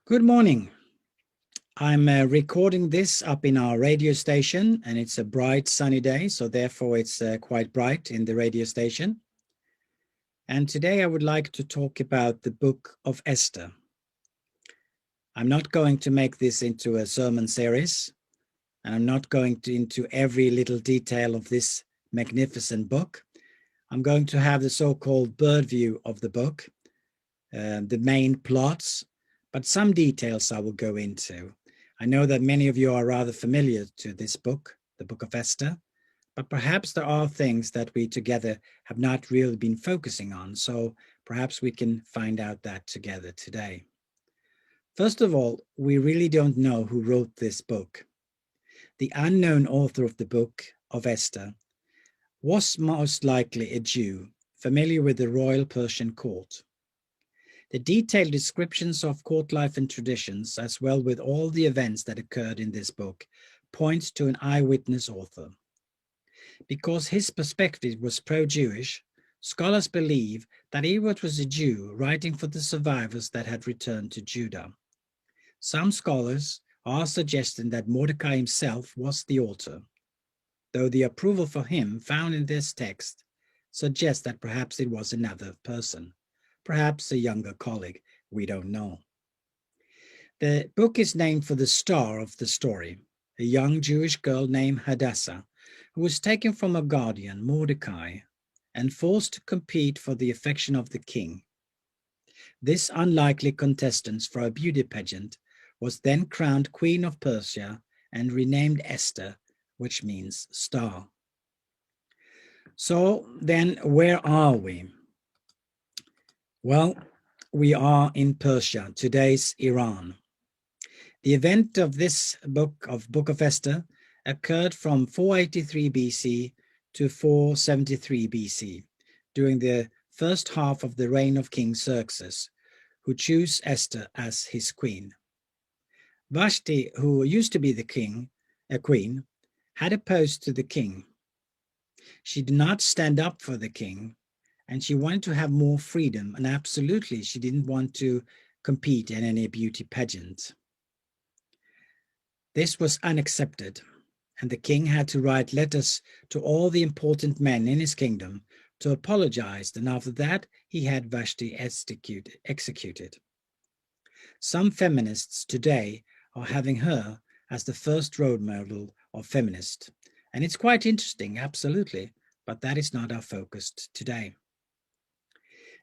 Good morning. I'm recording this up in our radio station, and it's a bright sunny day, so therefore it's quite bright in the radio station. And today I would like to talk about the book of Esther. I'm not going to make this into a sermon series, and I'm not going into every little detail of this magnificent book. I'm going to have the so-called bird view of the book, the main plots, but some details I will go into. I know that many of you are rather familiar to this book, the Book of Esther, but perhaps there are things that we together have not really been focusing on, so perhaps we can find out that together today. First of all, we really don't know who wrote this book. The unknown author of the Book of Esther was most likely a Jew, familiar with the royal Persian court. The detailed descriptions of court life and traditions, as well with all the events that occurred in this book, point to an eyewitness author. Because his perspective was pro-Jewish, scholars believe that he was a Jew writing for the survivors that had returned to Judah. Some scholars are suggesting that Mordecai himself was the author, though the approval for him found in this text suggests that perhaps it was another person. Perhaps a younger colleague, we don't know. The book is named for the star of the story, a young Jewish girl named Hadassah, who was taken from her guardian, Mordecai, and forced to compete for the affection of the king. This unlikely contestant for a beauty pageant was then crowned Queen of Persia and renamed Esther, which means star. So then, where are we? Well, we are in Persia, today's Iran. The event of this Book of Esther occurred from 483 BC to 473 BC, during the first half of the reign of King Xerxes, who chose Esther as his queen. Vashti, who used to be a queen, had opposed to the king. She did not stand up for the king, and she wanted to have more freedom, and absolutely she didn't want to compete in any beauty pageant. This was unaccepted, and the king had to write letters to all the important men in his kingdom to apologize, and after that he had Vashti executed. Some feminists today are having her as the first role model of feminist, and it's quite interesting, absolutely, but that is not our focus today.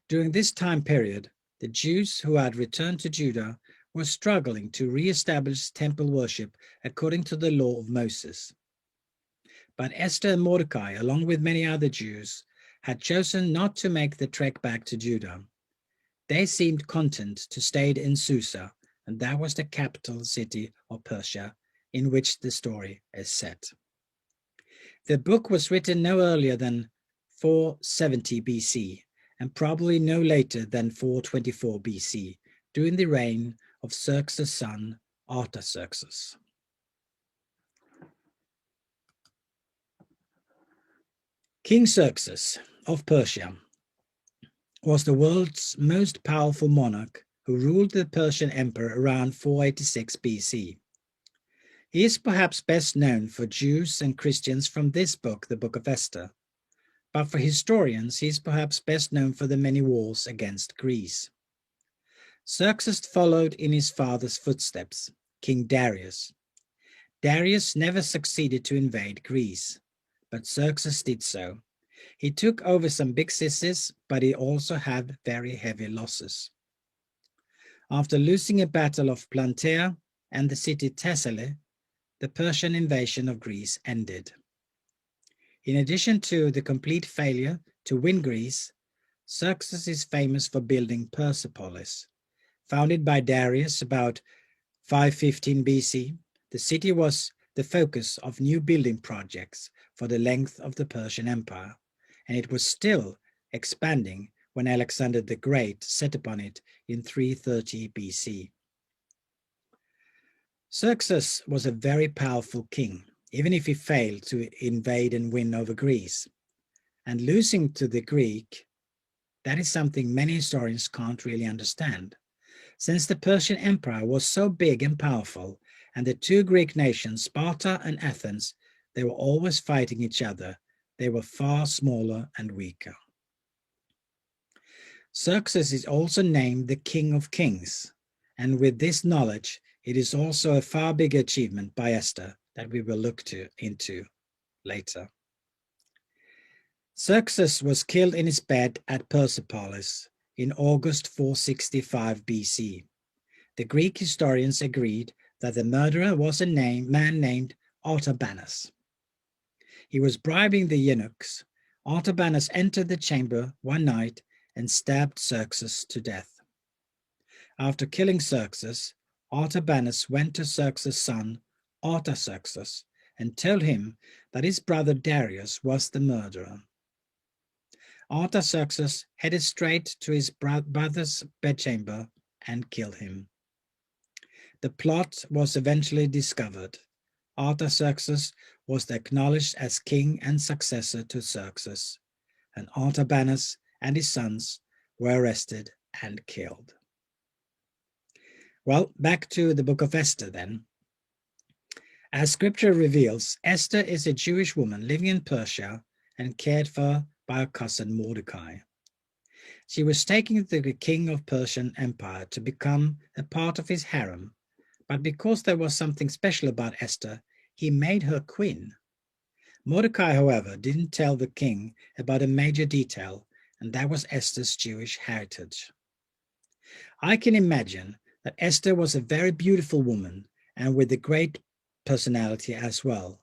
During this time period, the Jews who had returned to Judah were struggling to re-establish temple worship according to the law of Moses. But Esther and Mordecai, along with many other Jews, had chosen not to make the trek back to Judah. They seemed content to stay in Susa, and that was the capital city of Persia, in which the story is set. The book was written no earlier than 470 BC, and probably no later than 424 BC, during the reign of Xerxes' son, Artaxerxes. King Xerxes of Persia was the world's most powerful monarch who ruled the Persian Empire around 486 BC. He is perhaps best known for Jews and Christians from this book, the Book of Esther. But for historians, he is perhaps best known for the many wars against Greece. Xerxes followed in his father's footsteps, King Darius. Darius never succeeded to invade Greece, but Xerxes did so. He took over some big cities, but he also had very heavy losses. After losing a battle of Plataea and the city Thessaly, the Persian invasion of Greece ended. In addition to the complete failure to win Greece, Xerxes is famous for building Persepolis. Founded by Darius about 515 BC, the city was the focus of new building projects for the length of the Persian Empire, and it was still expanding when Alexander the Great set upon it in 330 BC. Xerxes was a very powerful king, even if he failed to invade and win over Greece. And losing to the Greek, that is something many historians can't really understand. Since the Persian Empire was so big and powerful, and the two Greek nations, Sparta and Athens, they were always fighting each other, they were far smaller and weaker. Xerxes is also named the King of Kings, and with this knowledge, it is also a far bigger achievement by Esther that we will look into later. Xerxes was killed in his bed at Persepolis in August 465 BC. The Greek historians agreed that the murderer was a man named Artabanus. He was bribing the eunuchs. Artabanus entered the chamber one night and stabbed Xerxes to death. After killing Xerxes, Artabanus went to Xerxes' son, Artaxerxes, and told him that his brother Darius was the murderer. Artaxerxes headed straight to his brother's bedchamber and killed him. The plot was eventually discovered. Artaxerxes was acknowledged as king and successor to Xerxes, and Artabanus and his sons were arrested and killed. Well, back to the book of Esther then. As scripture reveals, Esther is a Jewish woman living in Persia and cared for by her cousin Mordecai. She was taken to the king of Persian Empire to become a part of his harem, but because there was something special about Esther, he made her queen. Mordecai, however, didn't tell the king about a major detail, and that was Esther's Jewish heritage. I can imagine that Esther was a very beautiful woman and with a great personality as well.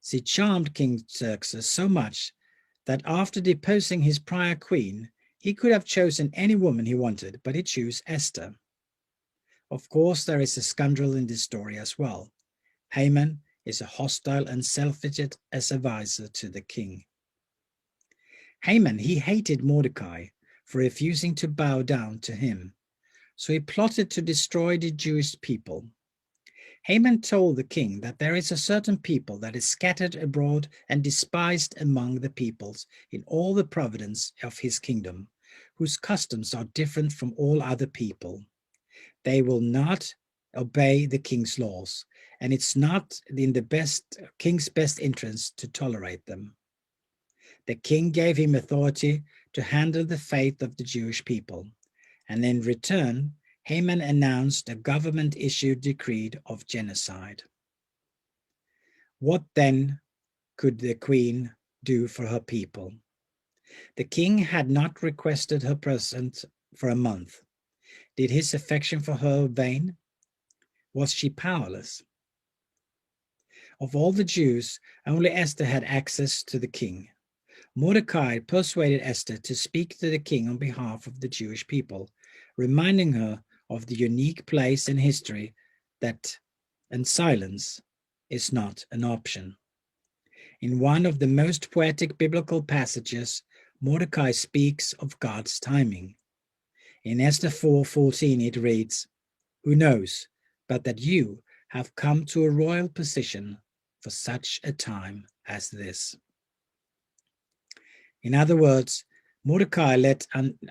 She charmed King Xerxes so much that after deposing his prior queen, he could have chosen any woman he wanted, but he chose Esther. Of course, there is a scoundrel in this story as well. Haman is a hostile and selfish advisor to the king. Haman, he hated Mordecai for refusing to bow down to him, so he plotted to destroy the Jewish people. Haman told the king that there is a certain people that is scattered abroad and despised among the peoples in all the province of his kingdom, whose customs are different from all other people. They will not obey the king's laws, and it's not in the king's best interest to tolerate them. The king gave him authority to handle the fate of the Jewish people, and in return, Haman announced a government-issued decree of genocide. What then could the queen do for her people? The king had not requested her presence for a month. Did his affection for her wane? Was she powerless? Of all the Jews, only Esther had access to the king. Mordecai persuaded Esther to speak to the king on behalf of the Jewish people, reminding her of the unique place in history and silence is not an option. In one of the most poetic biblical passages, Mordecai speaks of God's timing. In Esther 4:14 it reads, "Who knows but that you have come to a royal position for such a time as this?" In other words, Mordecai let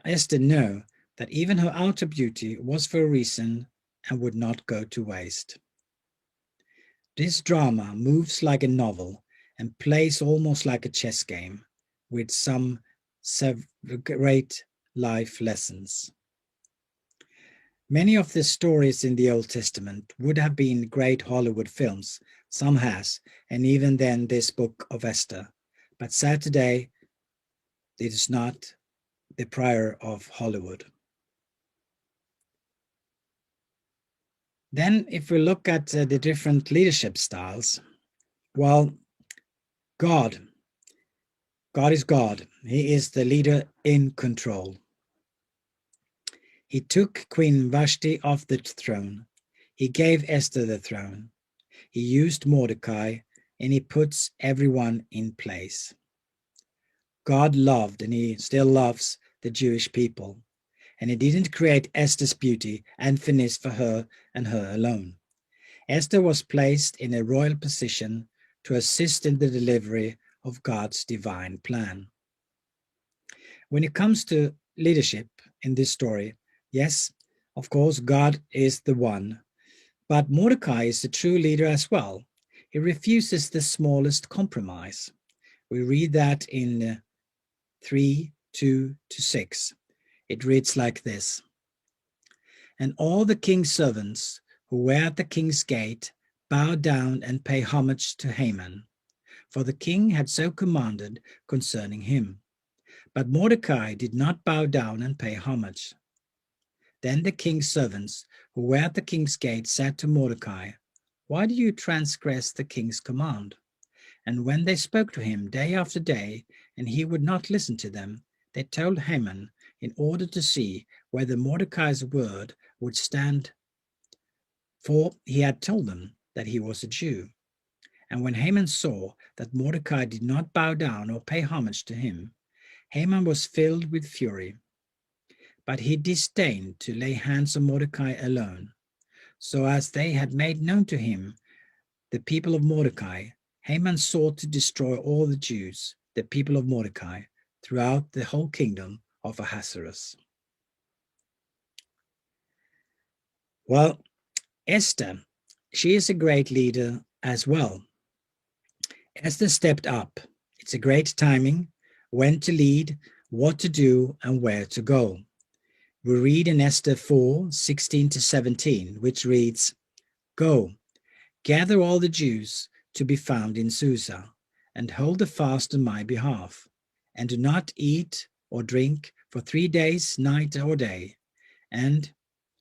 Esther know that even her outer beauty was for a reason and would not go to waste. This drama moves like a novel and plays almost like a chess game, with some great life lessons. Many of the stories in the Old Testament would have been great Hollywood films, some has, and even then this book of Esther. But sad today, it is not the prior of Hollywood. Then if we look at the different leadership styles, well, God is God. He is the leader in control. He took Queen Vashti off the throne. He gave Esther the throne. He used Mordecai, and he puts everyone in place. God loved, and he still loves, the Jewish people. And he didn't create Esther's beauty and finish for her and her alone. Esther was placed in a royal position to assist in the delivery of God's divine plan. When it comes to leadership in this story, yes, Of course, God is the one, but Mordecai is the true leader as well. He refuses the smallest compromise. We read that in 3:2-6. It reads like this: And all the king's servants who were at the king's gate bowed down and paid homage to Haman, for the king had so commanded concerning him. But Mordecai did not bow down and pay homage. Then the king's servants who were at the king's gate said to Mordecai, Why do you transgress the king's command? And when they spoke to him day after day, and he would not listen to them, they told Haman in order to see whether Mordecai's word would stand, for he had told them that he was a Jew. And when Haman saw that Mordecai did not bow down or pay homage to him, Haman was filled with fury. But he disdained to lay hands on Mordecai alone. So as they had made known to him the people of Mordecai, Haman sought to destroy all the Jews, the people of Mordecai, throughout the whole kingdom of Ahasuerus. Well, Esther, she is a great leader as well. Esther stepped up. It's a great timing, when to lead, what to do, and where to go. We read in Esther 4:16-17, which reads, Go, gather all the Jews to be found in Susa, and hold a fast on my behalf, and do not eat or drink for 3 days, night or day, and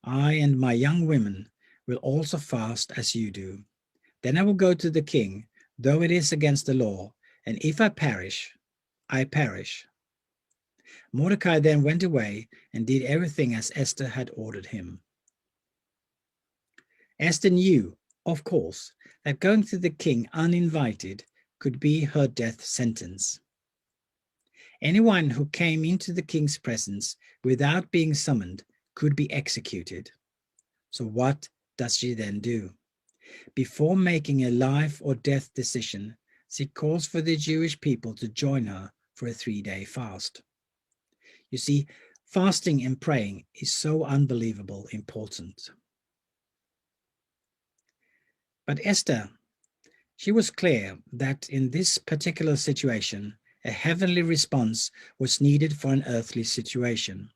I and my young women will also fast as you do. Then I will go to the king, though it is against the law, and if I perish, I perish. Mordecai then went away and did everything as Esther had ordered him. Esther knew, of course, that going to the king uninvited could be her death sentence. Anyone who came into the king's presence without being summoned could be executed. So what does she then do? Before making a life or death decision, she calls for the Jewish people to join her for a 3-day fast. You see, fasting and praying is so unbelievably important. But Esther, she was clear that in this particular situation, a heavenly response was needed for an earthly situation.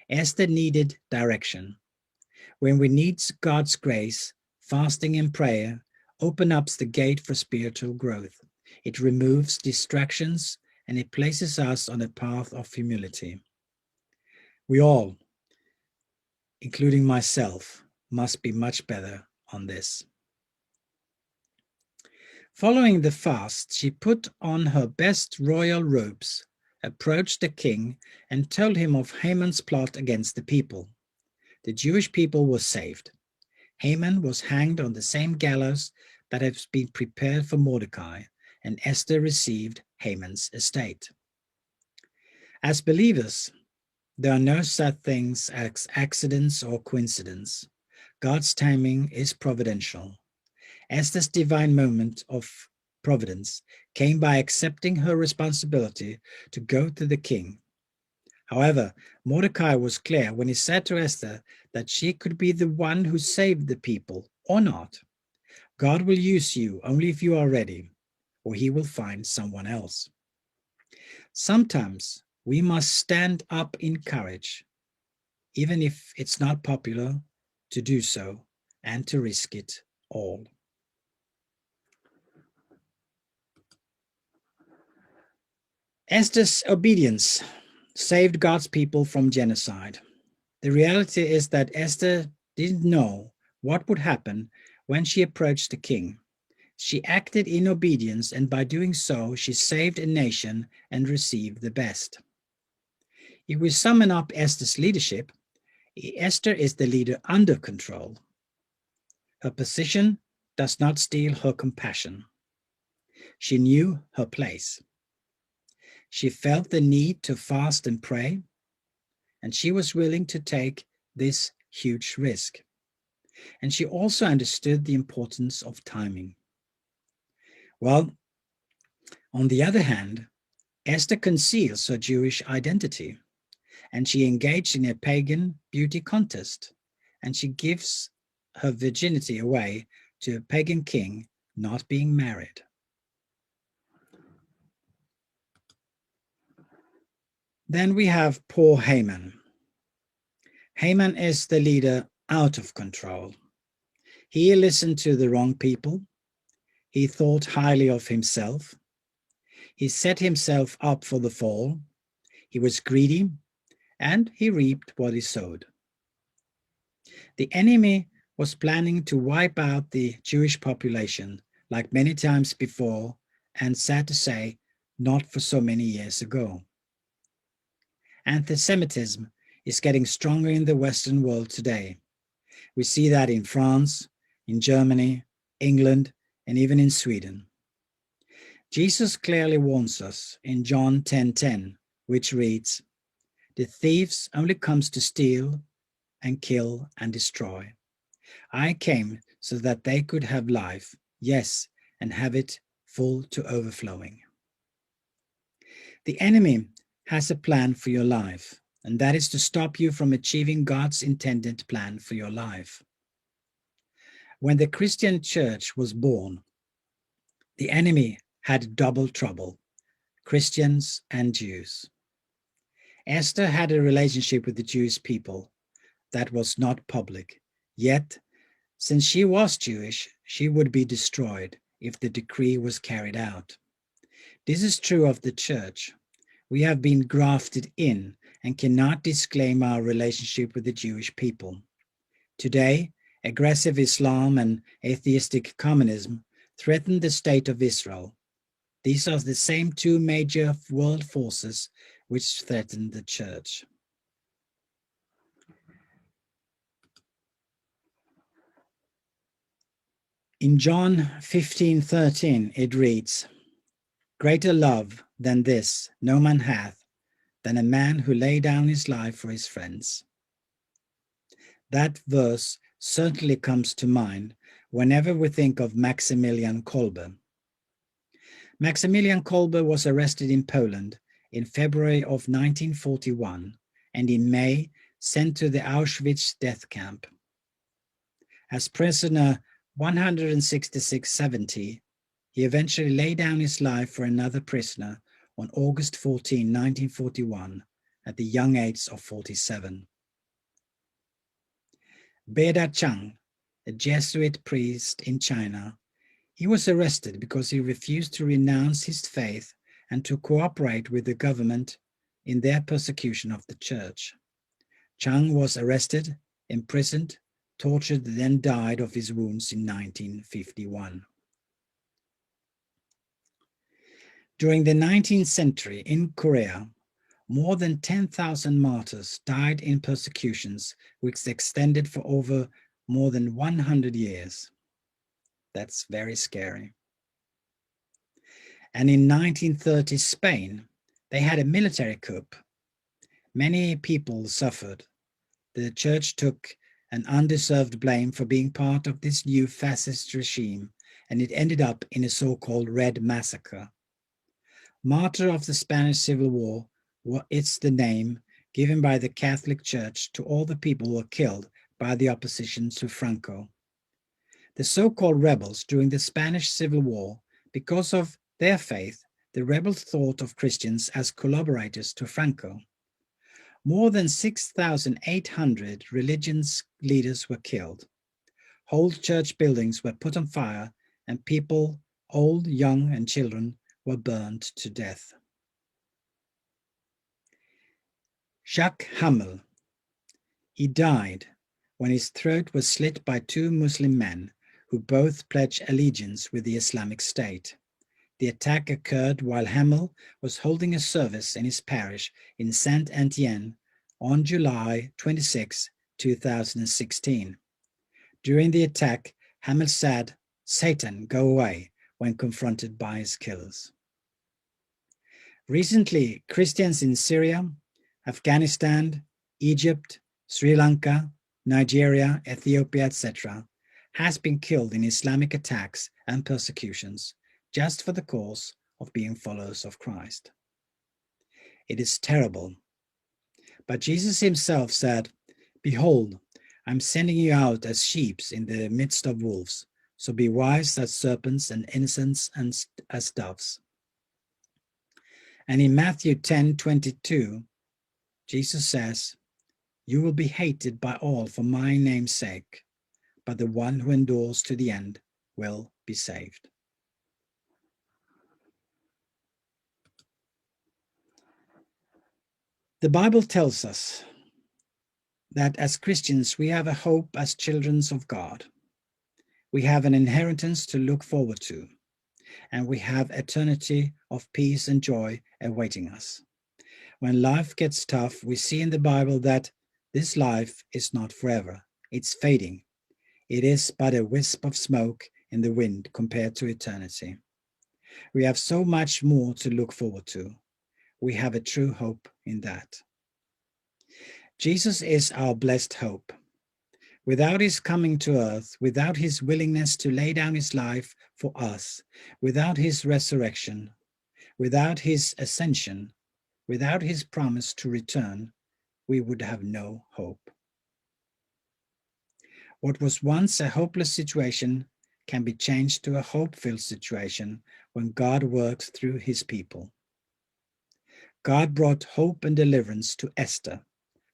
Esther needed direction. When we need God's grace, fasting and prayer open up the gate for spiritual growth. It removes distractions and it places us on a path of humility. We all, including myself, must be much better on this. Following the fast, she put on her best royal robes, approached the king, and told him of Haman's plot against the people. The Jewish people were saved. Haman was hanged on the same gallows that had been prepared for Mordecai, and Esther received Haman's estate. As believers, there are no such things as accidents or coincidence. God's timing is providential. Esther's divine moment of providence came by accepting her responsibility to go to the king. However, Mordecai was clear when he said to Esther that she could be the one who saved the people or not. God will use you only if you are ready, or he will find someone else. Sometimes we must stand up in courage, even if it's not popular to do so, and to risk it all. Esther's obedience saved God's people from genocide. The reality is that Esther didn't know what would happen when she approached the king. She acted in obedience, and by doing so, she saved a nation and received the best. If we summon up Esther's leadership, Esther is the leader under control. Her position does not steal her compassion. She knew her place. She felt the need to fast and pray, and she was willing to take this huge risk. And she also understood the importance of timing. Well, on the other hand, Esther conceals her Jewish identity, and she engaged in a pagan beauty contest and she gives her virginity away to a pagan king not being married. Then we have poor Haman. Haman is the leader out of control. He listened to the wrong people. He thought highly of himself. He set himself up for the fall. He was greedy, and he reaped what he sowed. The enemy was planning to wipe out the Jewish population like many times before, and sad to say, not for so many years ago. Anti-Semitism is getting stronger in the Western world today. We see that in France, in Germany, England, and even in Sweden. Jesus clearly warns us in John 10:10, which reads, "The thieves only comes to steal and kill and destroy. I came so that they could have life, yes, and have it full to overflowing." The enemy has a plan for your life, and that is to stop you from achieving God's intended plan for your life. When the Christian church was born, the enemy had double trouble, Christians and Jews. Esther had a relationship with the Jewish people that was not public, yet, since she was Jewish, she would be destroyed if the decree was carried out. This is true of the church. We have been grafted in and cannot disclaim our relationship with the Jewish people. Today, aggressive Islam and atheistic communism threaten the state of Israel. These are the same two major world forces which threaten the church. In John 15:13, it reads, "Greater love than this no man hath, than a man who lay down his life for his friends." That verse certainly comes to mind whenever we think of Maximilian Kolbe. Maximilian Kolbe was arrested in Poland in February of 1941 and in May sent to the Auschwitz death camp. As prisoner 16670, he eventually laid down his life for another prisoner on August 14, 1941, at the young age of 47. Beda Chang, a Jesuit priest in China, he was arrested because he refused to renounce his faith and to cooperate with the government in their persecution of the church. Chang was arrested, imprisoned, tortured, then died of his wounds in 1951. During the 19th century in Korea, more than 10,000 martyrs died in persecutions which extended for over more than 100 years. That's very scary. And in 1930 Spain, they had a military coup. Many people suffered. The church took an undeserved blame for being part of this new fascist regime, and it ended up in a so-called Red Massacre. Martyr of the Spanish Civil War, it's the name given by the Catholic Church to all the people who were killed by the opposition to Franco. The so-called rebels during the Spanish Civil War, because of their faith, the rebels thought of Christians as collaborators to Franco. More than 6,800 religious leaders were killed. Whole church buildings were put on fire, and people, old, young, and children, were burned to death. Jacques Hamel. He died when his throat was slit by two Muslim men who both pledged allegiance with the Islamic State. The attack occurred while Hamel was holding a service in his parish in Saint-Étienne on July 26, 2016. During the attack, Hamel said, "Satan, go away," when confronted by his killers. Recently, Christians in Syria, Afghanistan, Egypt, Sri Lanka, Nigeria, Ethiopia, etc., has been killed in Islamic attacks and persecutions just for the cause of being followers of Christ. It is terrible. But Jesus himself said, "Behold, I'm sending you out as sheep in the midst of wolves. So be wise as serpents and innocent as doves. And in Matthew 10:22, Jesus says, you will be hated by all for my name's sake, but the one who endures to the end will be saved. The Bible tells us that as Christians, we have a hope as children of God. We have an inheritance to look forward to, and we have eternity of peace and joy awaiting us. When life gets tough, we see in the Bible that this life is not forever. It's fading. It is but a wisp of smoke in the wind compared to eternity. We have so much more to look forward to. We have a true hope in that. Jesus is our blessed hope. Without his coming to earth, without his willingness to lay down his life for us, without his resurrection, without his ascension, without his promise to return, we would have no hope. What was once a hopeless situation can be changed to a hope-filled situation when God works through his people. God brought hope and deliverance to Esther,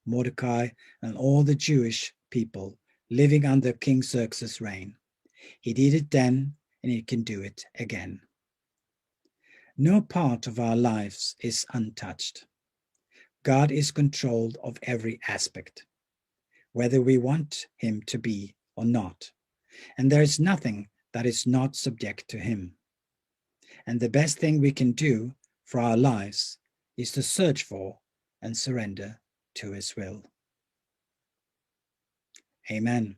Mordecai, and all the Jewish people living under King Xerxes' reign. He did it then, and he can do it again. No part of our lives is untouched. God is controlled of every aspect, whether we want him to be or not. And there is nothing that is not subject to him. And the best thing we can do for our lives is to search for and surrender to his will. Amen.